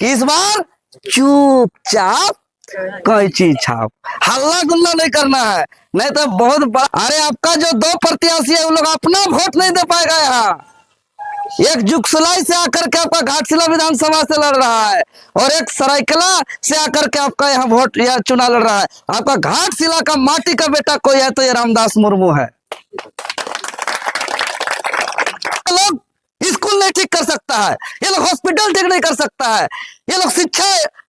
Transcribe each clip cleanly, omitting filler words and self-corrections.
इस बार चुपचाप कैंची छाप, हल्ला गुल्ला नहीं करना है, नहीं तो बहुत अरे आपका जो दो प्रत्याशी है वो लोग अपना वोट नहीं दे पाएगा। यहाँ एक जुगसलाई से आकर के आपका घाटशिला विधानसभा से लड़ रहा है और एक सरायकला से आकर के आपका यहाँ वोट या चुनाव लड़ रहा है। आपका घाटशिला का माटी का बेटा कोई है तो ये रामदास मुर्मू है। लोग स्कूल नहीं ठीक कर सकता है, ये लोग हॉस्पिटल ठीक नहीं कर सकता है, ये लोग शिक्षा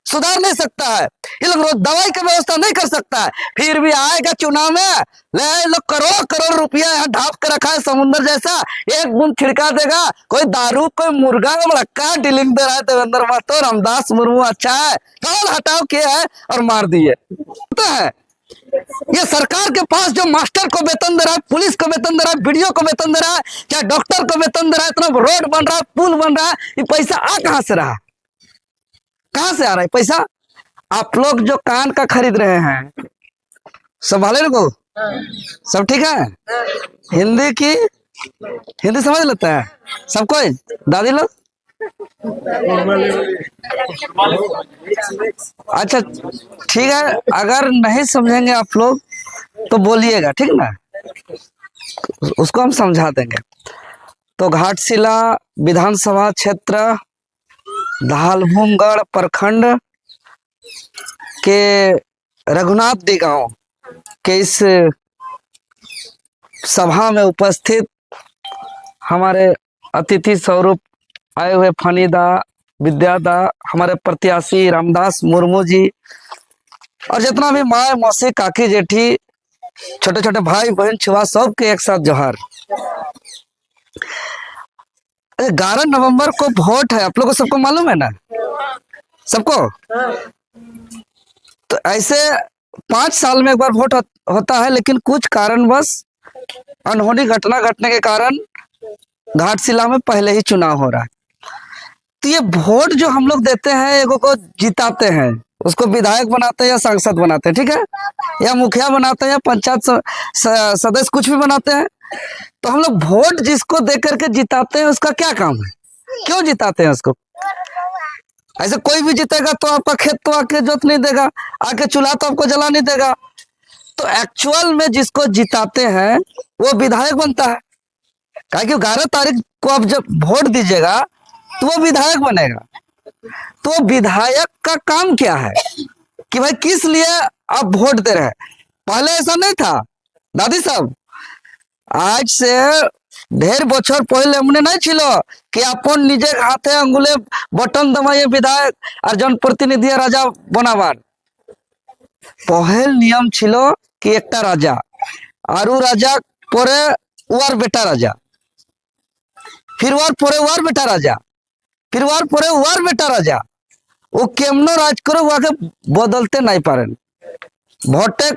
सुधार नहीं सकता है, ये लोग दवाई की व्यवस्था नहीं कर सकता है, फिर भी आएगा चुनाव में ले लोग करोड़ करोड़ रुपया यहाँ ढाप के रखा है समुद्र जैसा, एक बूंद छिड़का देगा। कोई दारू कोई मुर्गा मड़क्का डीलिंग दे रहा है देवेंद्र महतो, रामदास मुर्मू अच्छा है, कौन हटाओ किया है और मार दिए है। ये सरकार के पास जो मास्टर को वेतन दे रहा है, पुलिस को वेतन दे रहा है, बीडीओ को वेतन दे रहा है, चाहे डॉक्टर को वेतन दे रहा है, इतना रोड बन रहा है, पुल बन रहा है, ये पैसा आ कहां से रहा, कहां से आ रहा है पैसा? आप लोग जो कान का खरीद रहे हैं संभाले को सब ठीक है? हिंदी की हिंदी समझ लेता है सब कोई? दादी लोग अच्छा ठीक है, अगर नहीं समझेंगे आप लोग तो बोलिएगा, ठीक ना, उसको हम समझा देंगे। तो घाटशिला विधानसभा क्षेत्र धालभूमगढ़ प्रखंड के रघुनाथडी गांव के इस सभा में उपस्थित हमारे अतिथि स्वरूप आए हुए फनीदा विद्यादा हमारे प्रत्याशी रामदास मुर्मू जी और जितना भी माए मौसी काकी जेठी छोटे छोटे भाई बहन छुआ सबके एक साथ जोहार। 11 नवंबर को वोट है, आप लोगों को सबको मालूम है ना, सबको? तो ऐसे 5 साल में एक बार वोट होता है, लेकिन कुछ कारणवश अनहोनी घटना घटने के कारण घाटशिला में पहले ही चुनाव हो रहा है। तो ये वोट जो हम लोग देते हैं, एगो को जिताते हैं, उसको विधायक बनाते हैं या सांसद बनाते हैं, ठीक है, या मुखिया बनाते हैं या पंचायत सदस्य कुछ भी बनाते हैं। तो हम लोग वोट जिसको दे करके जिताते हैं उसका क्या काम है, क्यों जिताते हैं उसको? ऐसे कोई भी जीतेगा तो आपका खेत तो आके जोत नहीं देगा, आके चूल्हा तो आपको जला नहीं देगा। तो एक्चुअल में जिसको जिताते हैं वो विधायक बनता है, क्योंकि 11 तारीख को आप जब वोट दीजिएगा तो वो विधायक बनेगा। तो विधायक का काम क्या है कि भाई किस लिए आप वोट दे रहे हैं? पहले ऐसा नहीं था दादी साहब, आज से ढेर बछर पहले हमने नहीं छिलो कि अपन निजे हाथे अंगुले बटन दबाइए विधायक और जनप्रतिनिधि राजा बनावार। पहल नियम छिलो कि एकटा राजा और राजा परे उर बेटा राजा, फिर वार परे उर बेटा राजा, फिर वार परे उर बेटा राजा, वो केमनो राज करो वाके बदलते नहीं पारेन, भोटे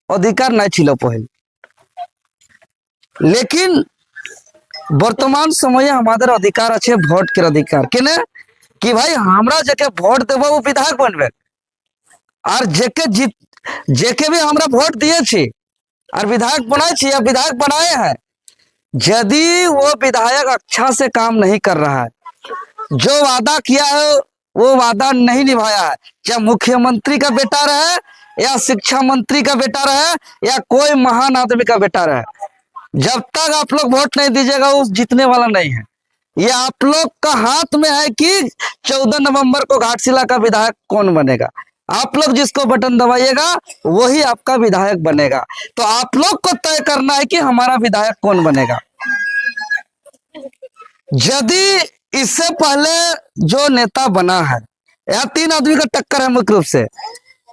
अधिकार नहीं छिलो पहल। लेकिन वर्तमान समय हमारे अधिकार अच्छे वोट के अधिकार किने कि भाई हमरा जेके वोट देव वो विधायक बनबे और जेके भी हमरा वोट दिए छी और विधायक बनाए छी या विधायक बनाए हैं, यदि वो विधायक अच्छा से काम नहीं कर रहा है, जो वादा किया है वो वादा नहीं निभाया है, चाहे मुख्यमंत्री का बेटा रहे या शिक्षा मंत्री का बेटा रहे या कोई महान आदमी का बेटा रहे, जब तक आप लोग वोट नहीं दीजिएगा वो जीतने वाला नहीं है। ये आप लोग का हाथ में है कि 14 नवंबर को घाटशिला का विधायक कौन बनेगा। आप लोग जिसको बटन दबाइएगा वही आपका विधायक बनेगा। तो आप लोग को तय करना है कि हमारा विधायक कौन बनेगा। यदि इससे पहले जो नेता बना है, यहाँ 3 आदमी का टक्कर है मुख्य रूप से,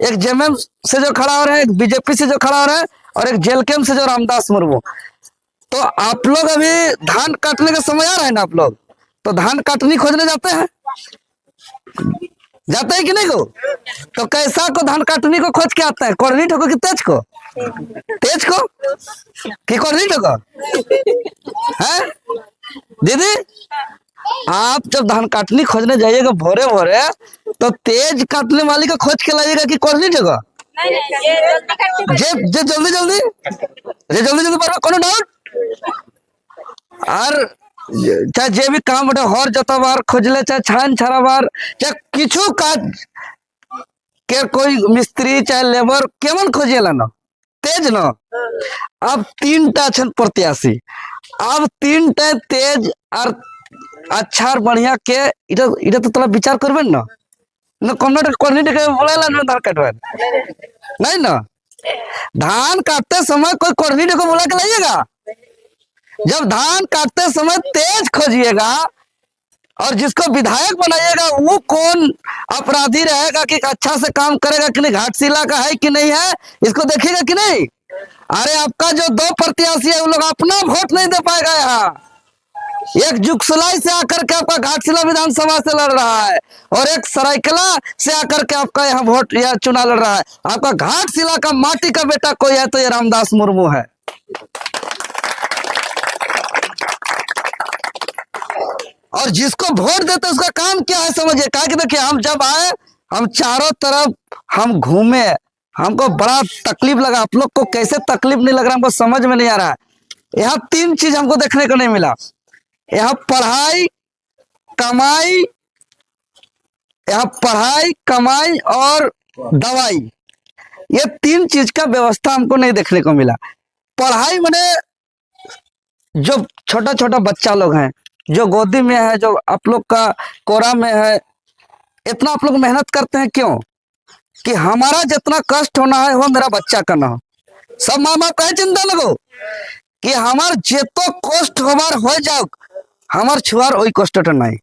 एक जेएमएम से जो खड़ा हो रहा है, एक बीजेपी से जो खड़ा हो रहा है और एक जेलकेम से जो रामदास मुर्मू। तो आप लोग अभी धान काटने का समय आ रहा है ना, आप लोग तो धान काटनी खोजने जाते हैं कि नहीं को? तो कैसा को धान काटनी को खोज के आता है, कोरनी ठोको कि तेज को? तेज को कि कोरनी ठोको है? दीदी आप जब धान काटनी खोजने जाइएगा भोरे भोरे तो तेज काटने वाली को खोज के लाइएगा कि कोरनी ठोको? जे जल्दी जल्दी पर कोनो डाउट? और चाहे जे भी काम बटे हर जतबार खोजले, चाहे छान छराबार, चाहे किछु काज के कोई मिस्त्री चाहे लेबर केमन खोजेला न तेज न। अब 3टा छन प्रत्याशी, अब 3टा तेज और अच्छा और बढ़िया के इटा इटा तो तोला विचार करबे न न कन्नड़ कोर्निट के बोलेला न धान काटवा नहीं ना। धान काटते समय कोई कोर्निट को बुला के लाइएगा? जब धान काटते समय तेज खोजिएगा और जिसको विधायक बनाइएगा वो कौन अपराधी रहेगा कि अच्छा से काम करेगा कि नहीं, घाटशिला का है कि नहीं है, इसको देखिएगा कि नहीं। अरे आपका जो 2 प्रत्याशी है वो लोग अपना वोट नहीं दे पाएगा। यहाँ एक जुगसलाई से आकर के आपका घाटशिला विधानसभा से लड़ रहा है और एक सरायकला से आकर के आपका यहाँ वोट या चुनाव लड़ रहा है। आपका घाटशिला का माटी का बेटा कोई है तो ये रामदास मुर्मू है। और जिसको वोट देते उसका काम क्या है समझिए। क्या कि देखिए हम जब आए, हम चारों तरफ हम घूमे, हमको बड़ा तकलीफ लगा। आप लोग को कैसे तकलीफ नहीं लग रहा हमको समझ में नहीं आ रहा है। यहाँ 3 चीज हमको देखने को नहीं मिला। यहाँ पढ़ाई कमाई, यहाँ पढ़ाई कमाई और दवाई, ये 3 चीज का व्यवस्था हमको नहीं देखने को मिला। पढ़ाई मैंने जो छोटा छोटा बच्चा लोग हैं जो गोदी में है, जो आप लोग का कोरा में है, इतना आप लोग मेहनत करते हैं क्यों? कि हमारा जितना कष्ट होना है वो मेरा बच्चा का ना हो। सब माँ बाप का चिंता लगो कि हमार जेतो कष्ट हमार हो जाओ, हमार छुआर वही कष्ट नहीं,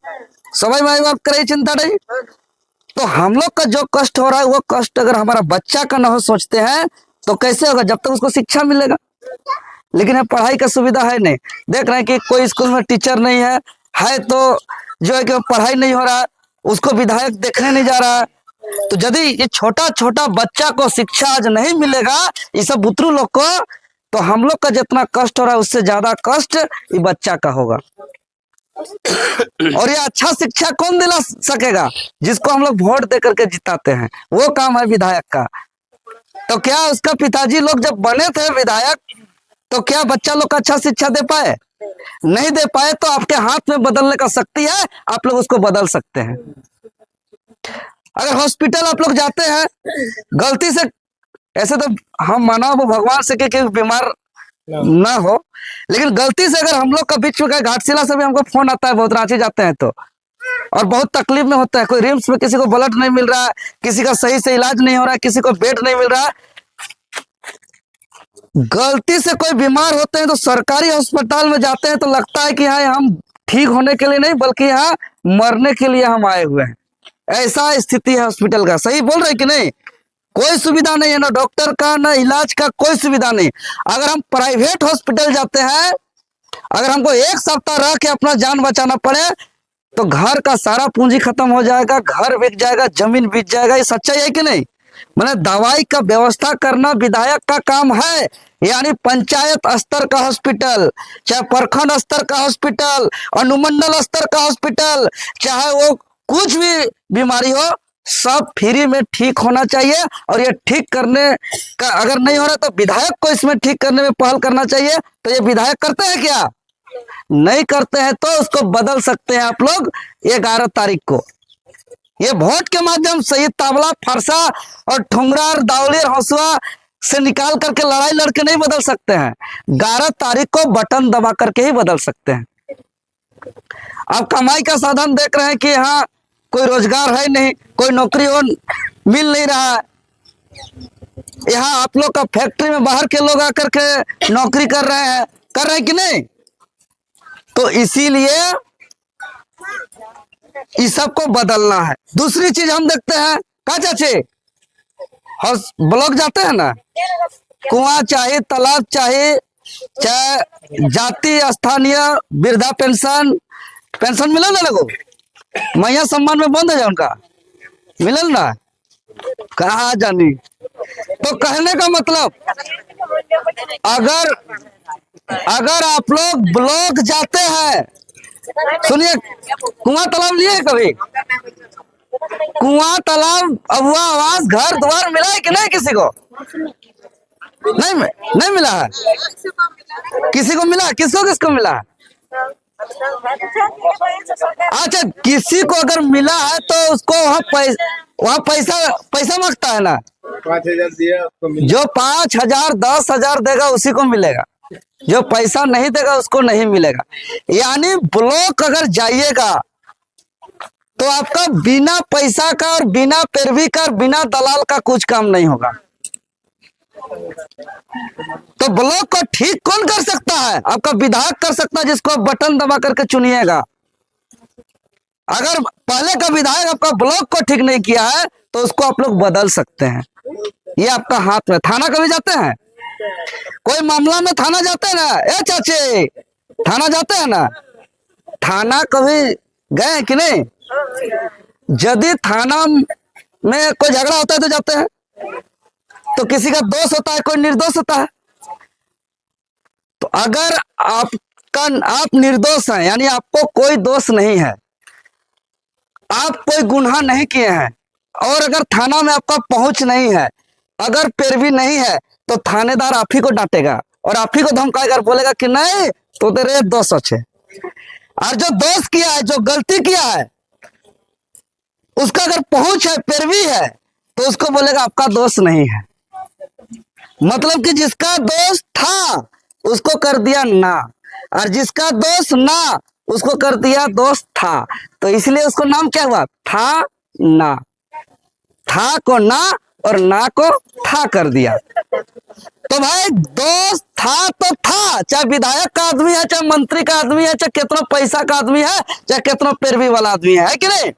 सभी माँ बाप करे चिंता नहीं। तो हम लोग का जो कष्ट हो रहा है वो कष्ट अगर हमारा बच्चा का ना हो सोचते हैं तो कैसे होगा? जब तक उसको शिक्षा मिलेगा। लेकिन है पढ़ाई का सुविधा है नहीं। देख रहे हैं कि कोई स्कूल में टीचर नहीं है तो जो है कि पढ़ाई नहीं हो रहा है, उसको विधायक देखने नहीं जा रहा है। तो यदि ये छोटा छोटा बच्चा को शिक्षा आज नहीं मिलेगा, ये सब बुतरू लोग को, तो हम लोग का जितना कष्ट हो रहा है उससे ज्यादा कष्ट ये बच्चा का होगा। और ये अच्छा शिक्षा कौन दिला सकेगा? जिसको हम लोग वोट दे करके जिताते हैं, वो काम है विधायक का। तो क्या उसका पिताजी लोग जब बने थे विधायक तो क्या बच्चा लोग का अच्छा शिक्षा दे पाए? नहीं दे पाए। तो आपके हाथ में बदलने का शक्ति है, आप लोग उसको बदल सकते हैं। अगर हॉस्पिटल आप लोग जाते हैं गलती से, ऐसे तो हम मानो वो भगवान से कि बीमार ना हो, लेकिन गलती से अगर हम लोग का बीच में घाटशिला से भी हमको फोन आता है, बहुत रांची जाते हैं तो, और बहुत तकलीफ में होता है, कोई रिम्स में किसी को ब्लड नहीं मिल रहा है, किसी का सही से इलाज नहीं हो रहा है, किसी को बेड नहीं मिल रहा है, गलती से कोई बीमार होते हैं तो सरकारी अस्पताल में जाते हैं तो लगता है कि यहाँ हम ठीक होने के लिए नहीं बल्कि यहाँ मरने के लिए हम आए हुए हैं। ऐसा स्थिति है हॉस्पिटल का। सही बोल रहे कि नहीं? कोई सुविधा नहीं है, ना डॉक्टर का ना इलाज का कोई सुविधा नहीं। अगर हम प्राइवेट हॉस्पिटल जाते हैं, अगर हमको 1 सप्ताह रह के अपना जान बचाना पड़े तो घर का सारा पूंजी खत्म हो जाएगा, घर बिक जाएगा, जमीन बिक जाएगा। ये सच्चाई है कि नहीं? मैंने दवाई का व्यवस्था करना विधायक का काम है। यानी पंचायत स्तर का हॉस्पिटल, चाहे प्रखंड स्तर का हॉस्पिटल, अनुमंडल स्तर का हॉस्पिटल, चाहे वो कुछ भी बीमारी हो, सब फ्री में ठीक होना चाहिए। और ये ठीक करने का अगर नहीं हो रहा तो विधायक को इसमें ठीक करने में पहल करना चाहिए। तो ये विधायक करते हैं क्या? नहीं करते हैं। तो उसको बदल सकते हैं आप लोग 11 तारीख को। ये वोट के माध्यम से ये तावला फरसा और ठुंगरा और दावली और हौसला से निकाल करके लड़ाई लड़के नहीं बदल सकते हैं। 11 तारीख को बटन दबा करके ही बदल सकते हैं। आप कमाई का साधन देख रहे हैं कि यहाँ कोई रोजगार है नहीं, कोई नौकरी हो मिल नहीं रहा है। यहाँ आप लोग का फैक्ट्री में बाहर के लोग आकर के नौकरी कर रहे हैं कि नहीं? तो इसीलिए इस सब को बदलना है। दूसरी चीज हम देखते हैं का चाचे, ब्लॉक जाते हैं ना, कुआं चाहे तालाब चाहे जाति स्थानीय वृद्धा पेंशन मिलल ना लोगो, मैया सम्मान में बंद है उनका मिलल ना, कहा जानी। तो कहने का मतलब अगर आप लोग ब्लॉक जाते हैं, सुनिए, कुआं तालाब लिए कभी? कुआं तालाब अबुआ आवास घर द्वार मिला है कि नहीं? किसी को नहीं मिला है। किसी को मिला? किसको मिला? अच्छा, किसी को अगर मिला है तो उसको वहाँ पैसा पैसा मांगता है ना। 5,000 दिया उसको मिला। जो 5,000 10,000 देगा उसी को मिलेगा, जो पैसा नहीं देगा उसको नहीं मिलेगा। यानी ब्लॉक अगर जाइएगा तो आपका बिना पैसा का और बिना पैरवी का और बिना दलाल का कुछ काम नहीं होगा। तो ब्लॉक को ठीक कौन कर सकता है? आपका विधायक कर सकता है, जिसको आप बटन दबा करके चुनिएगा। अगर पहले का विधायक आपका ब्लॉक को ठीक नहीं किया है तो उसको आप लोग बदल सकते हैं। ये आपका हाथ में। थाना कभी जाते हैं? कोई मामला में थाना जाते हैं ना? ए चाचे, थाना जाते हैं ना? थाना कभी गए हैं कि नहीं? यदि थाना में कोई झगड़ा होता है तो जाते हैं। तो किसी का दोष होता है, कोई निर्दोष होता है। तो अगर आप निर्दोष हैं, यानी आपको कोई दोष नहीं है, आप कोई गुनाह नहीं किए हैं, और अगर थाना में आपका पहुंच नहीं है, अगर पैरवी नहीं है, तो थानेदार आप ही को डांटेगा और आप ही को धमकाएगा और बोलेगा कि नहीं तो तेरे दोष अच्छे। और जो दोष किया है, जो गलती किया है, उसका अगर पहुंच है, पैरवी है, तो उसको बोलेगा आपका दोष नहीं है। मतलब कि जिसका दोष था उसको कर दिया ना, और जिसका दोष ना उसको कर दिया दोष था। तो इसलिए उसको नाम क्या हुआ? था ना। था को ना और ना को था कर दिया। तो भाई दोस्त था तो था, चाहे विधायक का आदमी है, चाहे मंत्री का आदमी है, चाहे कितना पैसा का आदमी है, चाहे कितना पैरवी वाला आदमी है कि नहीं?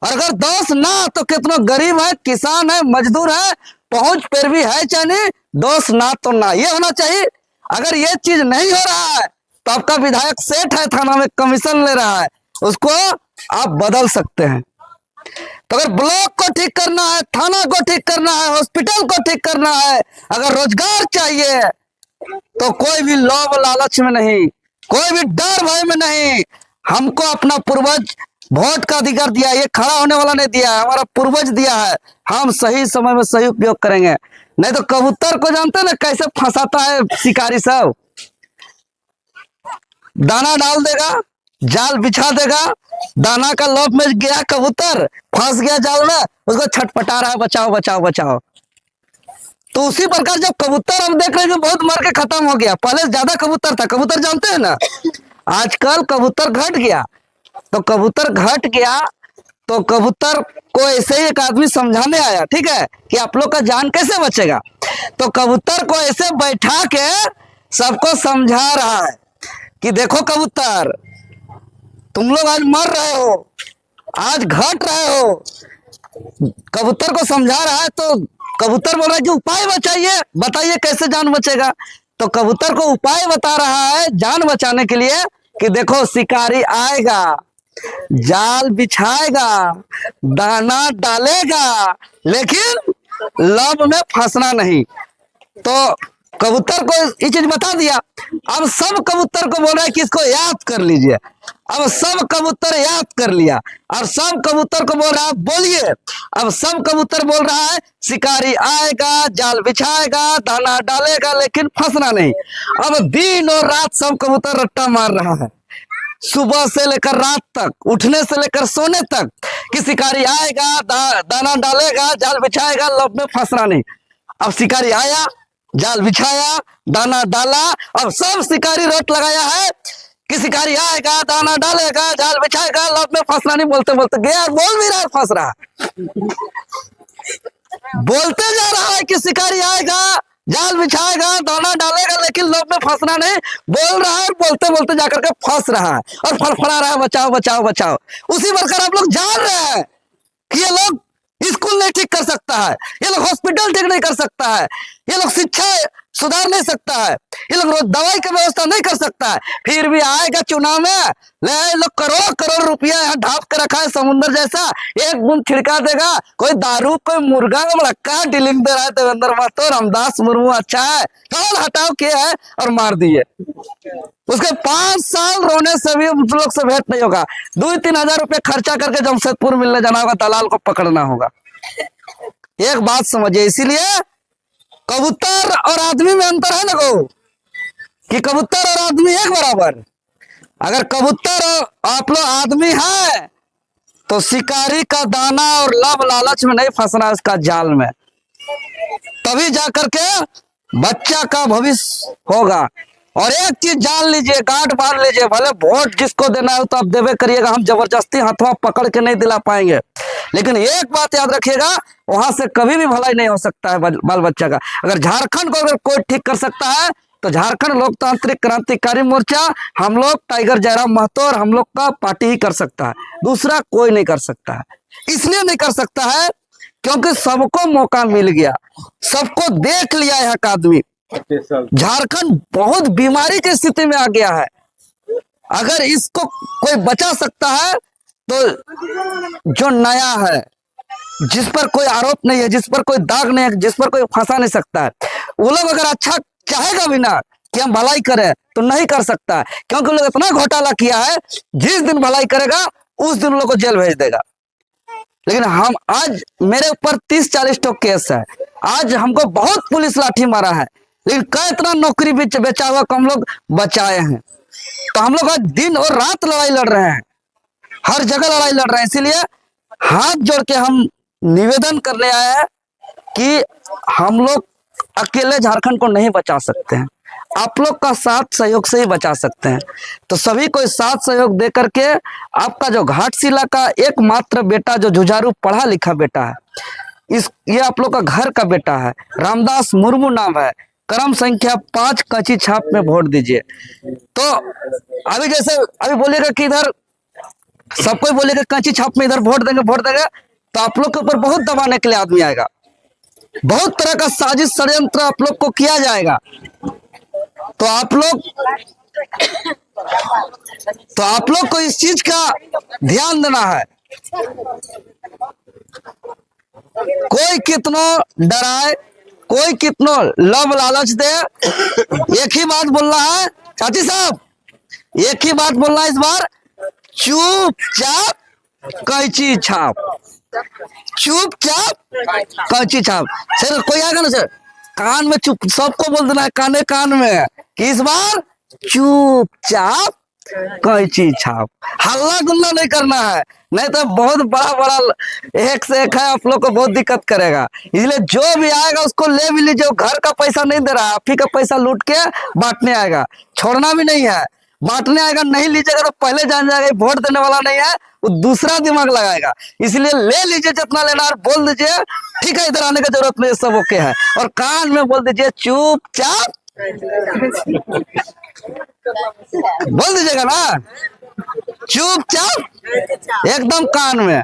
और अगर दोस्त ना तो कितना गरीब है, किसान है, मजदूर है, पहुंच पैरवी है चाहे नहीं, दोस्त ना तो ना, ये होना चाहिए। अगर ये चीज नहीं हो रहा है तो आपका विधायक सेठ है, थाना में कमीशन ले रहा है, उसको आप बदल सकते हैं। तो अगर ब्लॉक को ठीक करना है, थाना को ठीक करना है, हॉस्पिटल को ठीक करना है, अगर रोजगार चाहिए, तो कोई भी लोभ लालच में नहीं, कोई भी डर भय में नहीं। हमको अपना पूर्वज वोट का अधिकार दिया, ये खड़ा होने वाला नहीं दिया है, हमारा पूर्वज दिया है। हम सही समय में सही उपयोग करेंगे। नहीं तो कबूतर को जानते ना कैसे फंसाता है शिकारी सब? दाना डाल देगा, जाल बिछा देगा, दाना का लोभ में गया कबूतर, फंस गया जाल में, उसको छटपटा रहा है बचाओ बचाओ बचाओ। तो उसी प्रकार जब कबूतर हम देख रहे हैं कि बहुत मर के खत्म हो गया। पहले ज्यादा कबूतर था, कबूतर जानते हैं ना, आजकल कबूतर घट गया। तो कबूतर घट गया तो कबूतर को ऐसे ही एक आदमी समझाने आया, ठीक है, कि आप लोग का जान कैसे बचेगा। तो कबूतर को ऐसे बैठा के सबको समझा रहा है कि देखो कबूतर, तुम लोग आज मर रहे हो, आज घट रहे हो। कबूतर को समझा रहा है तो कबूतर बोल रहा है कि उपाय बताइए, बताइए कैसे जान बचेगा। तो कबूतर को उपाय बता रहा है जान बचाने के लिए कि देखो शिकारी आएगा, जाल बिछाएगा, दाना डालेगा, लेकिन लब में फंसना नहीं। तो कबूतर को ये चीज बता दिया। अब सब कबूतर को बोल रहा है कि इसको याद कर लीजिए। अब सब कबूतर याद कर लिया और सब कबूतर को बोल रहा है बोलिए। अब सब कबूतर बोल रहा है शिकारी आएगा, जाल बिछाएगा, दाना डालेगा, लेकिन फंसना नहीं। अब दिन और रात सब कबूतर रट्टा मार रहा है, सुबह से लेकर रात तक, उठने से लेकर सोने तक, कि शिकारी आएगा, दाना डालेगा, जाल बिछाएगा, लब में फंसना नहीं। अब शिकारी आया, जाल बिछाया, दाना डाला। अब सब शिकारी रट लगाया है कि शिकारी आएगा, दाना डालेगा, जाल बिछाएगा, लब में फंसना नहीं। बोलते बोलते गया, बोल भी रहा है, फंस रहा बोलते जा रहा है कि शिकारी आएगा, जाल बिछाएगा, दाना डालेगा, लेकिन लब में फंसना नहीं बोल रहा है। बोलते बोलते जाकर के फंस रहा है और फड़फड़ा रहा है बचाओ बचाओ बचाओ। उसी प्रकार आप लोग जान रहे हैं कि ये लोग स्कूल नहीं ठीक कर सकता है, ये लोग हॉस्पिटल ठीक नहीं कर सकता है, ये लोग शिक्षा सुधार नहीं सकता है, ये लोग रोज दवाई की व्यवस्था नहीं कर सकता है। फिर भी आएगा चुनाव में, ले लोग करोड़ करोड़ रुपया यहाँ ढाप कर रखा है समुद्र जैसा, एक बूंद छिड़का देगा। कोई दारू, कोई मुर्गा बड़का डीलिंग दे रहा है देवेंद्र महतो, रामदास मुर्मू अच्छा है, कौन हटाओ किया है और मार दिए। उसके 5 साल रोने से भी उन लोग से भेंट नहीं होगा। 2-3 हजार रुपये खर्चा करके जमशेदपुर मिलने जाना होगा, दलाल को पकड़ना होगा। एक बात समझिए, इसीलिए कबूतर और आदमी में अंतर है ना, को कि कबूतर और आदमी एक बराबर। अगर कबूतर आप लोग आदमी है तो शिकारी का दाना और लब लालच में नहीं फंसना उसका जाल में, तभी जाकर के बच्चा का भविष्य होगा। और एक चीज जान लीजिए, गांठ बांध लीजिए, भले वोट जिसको देना है तो आप देवे करिएगा, हम जबरदस्ती हाथों पकड़ के नहीं दिला पाएंगे, लेकिन एक बात याद रखिएगा, वहां से कभी भी भलाई नहीं हो सकता है बाल बच्चा का। अगर झारखंड को अगर कोई ठीक कर सकता है तो झारखंड लोकतांत्रिक क्रांतिकारी मोर्चा, हम लोग टाइगर जयराम महतो और हम लोग का पार्टी ही कर सकता है, दूसरा कोई नहीं कर सकता है। इसलिए नहीं कर सकता है क्योंकि सबको मौका मिल गया, सबको देख लिया यह आदमी। झारखंड बहुत बीमारी की स्थिति में आ गया है। अगर इसको कोई बचा सकता है तो जो नया है, जिस पर कोई आरोप नहीं है, जिस पर कोई दाग नहीं है, जिस पर कोई फंसा नहीं सकता है, वो लोग अगर अच्छा चाहेगा भी ना कि हम भलाई करें तो नहीं कर सकता है, क्योंकि लोग इतना घोटाला किया है, जिस दिन भलाई करेगा उस दिन लोग को जेल भेज देगा। लेकिन हम आज मेरे ऊपर 30-40 तो केस है, आज हमको बहुत पुलिस लाठी मारा है, लेकिन कई इतना नौकरी बेचा हुआ हम लोग बचाए हैं। तो हम लोग आज दिन और रात लड़ाई लड़ रहे हैं, हर जगह लड़ाई लड़ रहे हैं। इसीलिए हाथ जोड़ के हम निवेदन करने आए हैं कि हम लोग अकेले झारखंड को नहीं बचा सकते हैं, आप लोग का साथ सहयोग से ही बचा सकते हैं। तो सभी को साथ सहयोग दे करके आपका जो घाटशिला का एकमात्र बेटा, जो जुझारू पढ़ा लिखा बेटा है, ये आप लोग का घर का बेटा है, रामदास मुर्मू नाम है, क्रम संख्या 5 कच्ची छाप में वोट दीजिए। तो अभी जैसे अभी बोलेगा कि इधर सबको बोलेगा कच्ची छाप में इधर वोट देंगे, तो आप लोग के ऊपर बहुत दबाने के लिए आदमी आएगा, बहुत तरह का साजिश षड्यंत्र आप लोग को किया जाएगा। तो आप लोग को इस चीज का ध्यान देना है। कोई कितना डराए, कोई कितना लब लालच दे, एक ही बात बोलना है चाची साहब, एक ही बात बोलना है इस बार, चुपचाप कैंची छाप, चुपचाप कैंची छाप। सर कोई आएगा ना सर, कान में चुप, सबको बोल देना है कान में कि इस बार चुपचाप कैंची छाप, हल्ला गुल्ला नहीं करना है, नहीं तो बहुत बड़ा एक से एक है, आप लोग को बहुत दिक्कत करेगा। इसलिए जो भी आएगा उसको ले भी लीजिए, घर का पैसा नहीं दे रहा, आप ही का पैसा लूट के बांटने आएगा, छोड़ना भी नहीं है, बांटने आएगा, नहीं लीजिएगा तो पहले जान जाएगा वोट देने वाला नहीं है, वो दूसरा दिमाग लगाएगा। इसलिए ले लीजिए जितना लेना है, बोल दीजिए ठीक है इधर आने की जरूरत नहीं, सब ओके है, और कान में बोल दीजिए चुपचाप बोल दीजिएगा ना, चुपचाप एकदम कान में,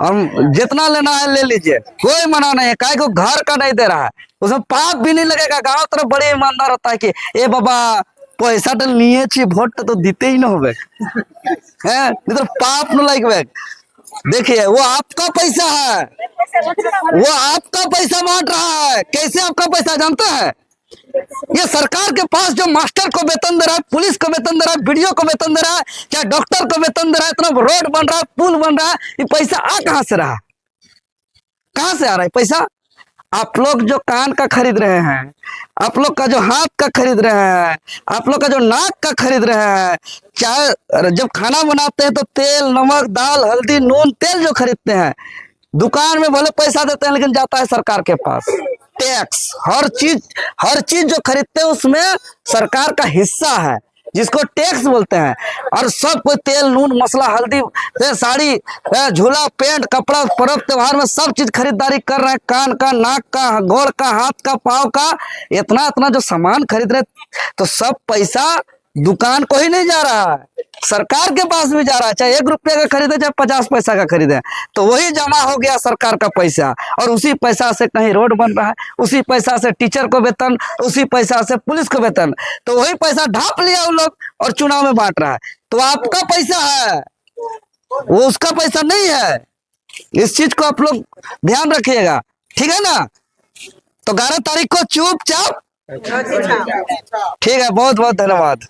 हम जितना लेना है ले लीजिए, कोई मना नहीं है, काहे को घर का नहीं दे रहा है, उसमें पाप भी नहीं लगेगा। गांव तरफ बड़े ईमानदार होता है कि ए बाबा पैसा तो लिए छी, वोट तो देते ही ना होबे हैं, नहीं तो पाप न लगबे। देखिए वो आपका पैसा है, वो आपका पैसा बांट रहा है, कैसे आपका पैसा जानते हैं? ये सरकार के पास जो मास्टर को वेतन दे रहा है, पुलिस को वेतन दे रहा है, बीडीओ को वेतन दे रहा है, क्या डॉक्टर को वेतन दे रहा है, इतना रोड बन रहा है, पुल बन रहा है, ये पैसा आ कहां से रहा, कहां से आ रहा है पैसा? आप लोग जो कान का खरीद रहे हैं, आप लोग का जो हाथ का खरीद रहे हैं, आप लोग का जो नाक का खरीद रहे हैं, चाहे जब खाना बनाते हैं तो तेल, नमक, दाल, हल्दी, नून, तेल जो खरीदते हैं, दुकान में भले पैसा देते हैं लेकिन जाता है सरकार के पास। टैक्स, हर चीज जो खरीदते हैं उसमें सरकार का हिस्सा है, जिसको टैक्स बोलते हैं। और सब कोई तेल, नून, मसाला, हल्दी, साड़ी, झूला, पेंट, कपड़ा, पर्व त्योहार में सब चीज खरीदारी कर रहे हैं, कान का, नाक का, गोड़ का, हाथ का, पाँव का, इतना जो सामान खरीद रहे, तो सब पैसा दुकान को ही नहीं जा रहा है, सरकार के पास भी जा रहा है, चाहे 1 रुपये का खरीदे चाहे 50 पैसा का खरीदे, तो वही जमा हो गया सरकार का पैसा, और उसी पैसा से कहीं रोड बन रहा है, उसी पैसा से टीचर को वेतन, उसी पैसा से पुलिस को वेतन, तो वही पैसा ढाप लिया उन लोग और चुनाव में बांट रहा है। तो आपका पैसा है, वो उसका पैसा नहीं है, इस चीज को आप लोग ध्यान रखिएगा, ठीक है ना? तो 11 तारीख को चुपचाप, ठीक है, बहुत बहुत धन्यवाद।